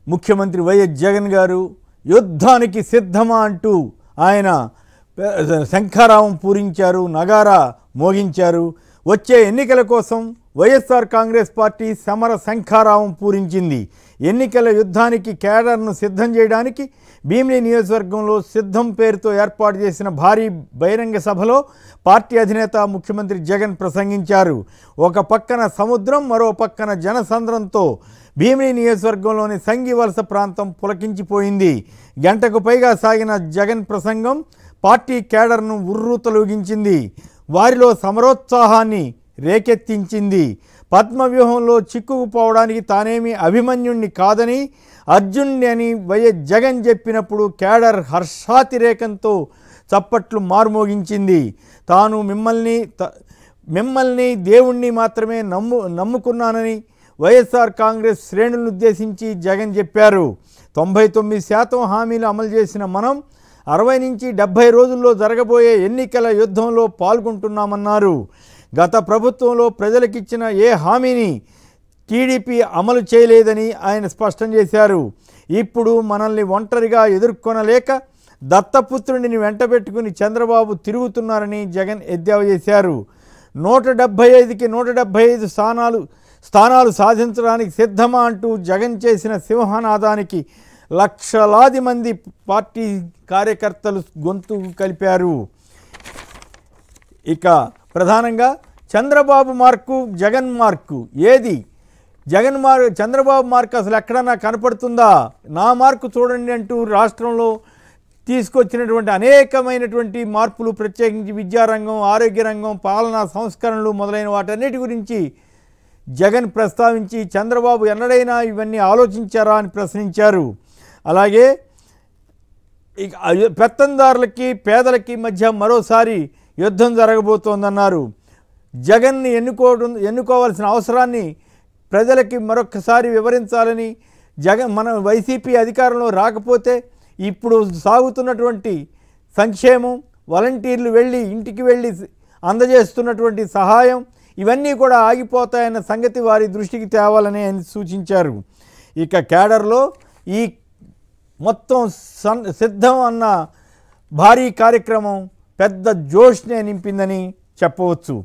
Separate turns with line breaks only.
ముఖ్యమంత్రి వైఎస్ జగన్ గారు యుద్ధానికి సిద్ధమా అంటూ ఆయన శంఖారావం పూరించారు, నగారా మోగించారు. వచ్చే ఎన్నికల కోసం వైఎస్ఆర్ కాంగ్రెస్ పార్టీ సమర శంఖారావం పూరించింది. ఎన్నికల యుద్ధానికి కేడర్ను సిద్ధం చేయడానికి భీమిలి నియోజకవర్గంలో సిద్ధం పేరుతో ఏర్పాటు చేసిన భారీ బహిరంగ సభలో పార్టీ అధినేత ముఖ్యమంత్రి జగన్ ప్రసంగించారు. ఒక పక్కన సముద్రం, మరో పక్కన జనసంద్రంతో భీమిలి నియోజకవర్గంలోని సంగివలస ప్రాంతం పులకించిపోయింది. గంటకు పైగా సాగిన జగన్ ప్రసంగం పార్టీ కేడర్ను ఉర్రూతలూగించింది. వారిలో సమరోత్సాహాన్ని రేకెత్తించింది. పద్మవ్యూహంలో చిక్కుకుపోవడానికి తానేమి అభిమన్యుణ్ణి కాదని, అర్జునుడిని అని వైఎస్ జగన్ చెప్పినప్పుడు కేడర్ హర్షాతిరేకంతో చప్పట్లు మార్మోగించింది. తాను మిమ్మల్ని దేవుణ్ణి మాత్రమే నమ్ముకున్నానని వైఎస్ఆర్ కాంగ్రెస్ శ్రేణులను ఉద్దేశించి జగన్ చెప్పారు. 99% హామీలు అమలు చేసిన మనం 60 నుంచి 70 రోజుల్లో జరగబోయే ఎన్నికల యుద్ధంలో పాల్గొంటున్నామన్నారు. గత ప్రభుత్వంలో ప్రజలకిచ్చిన ఏ హామీని టీడీపీ అమలు చేయలేదని ఆయన స్పష్టం చేశారు. ఇప్పుడు మనల్ని ఒంటరిగా ఎదుర్కొనలేక దత్తపుత్రుడిని వెంటబెట్టుకుని చంద్రబాబు తిరుగుతున్నారని జగన్ ఎద్దేవా చేశారు. 175కి 175 స్థానాలు సాధించడానికి సిద్ధమా అంటూ జగన్ చేసిన సింహనాదానికి లక్షలాది మంది పార్టీ కార్యకర్తలు గొంతు కలిపారు. ఇక ప్రధానంగా చంద్రబాబు మార్కు, జగన్ మార్కు ఏది? చంద్రబాబు మార్కు అసలు ఎక్కడన్నా కనపడుతుందా? నా మార్కు చూడండి అంటూ రాష్ట్రంలో తీసుకొచ్చినటువంటి అనేకమైనటువంటి మార్పులు, ప్రత్యేకించి విద్యారంగం, ఆరోగ్య రంగం, పాలనా సంస్కరణలు మొదలైన వాటన్నిటి గురించి జగన్ ప్రస్తావించి చంద్రబాబు ఎన్నడైనా ఇవన్నీ ఆలోచించారా అని ప్రశ్నించారు. అలాగే పెత్తందారులకి పేదలకి మధ్య మరోసారి యుద్ధం జరగబోతోందన్నారు. జగన్ని ఎన్నుకోవాల్సిన అవసరాన్ని ప్రజలకి మరొకసారి వివరించాలని, మన వైసీపీ అధికారంలో రాకపోతే ఇప్పుడు సాగుతున్నటువంటి సంక్షేమం, వాలంటీర్లు వెళ్ళి ఇంటికి వెళ్ళి అందజేస్తున్నటువంటి సహాయం ఇవన్నీ కూడా ఆగిపోతాయన్న సంగతి వారి దృష్టికి తేవాలని ఆయన సూచించారు. ఇక కేడర్లో ఈ మొత్తం సిద్ధం అన్న భారీ కార్యక్రమం పెద్ద జోష్నే నింపిందని చెప్పవచ్చు.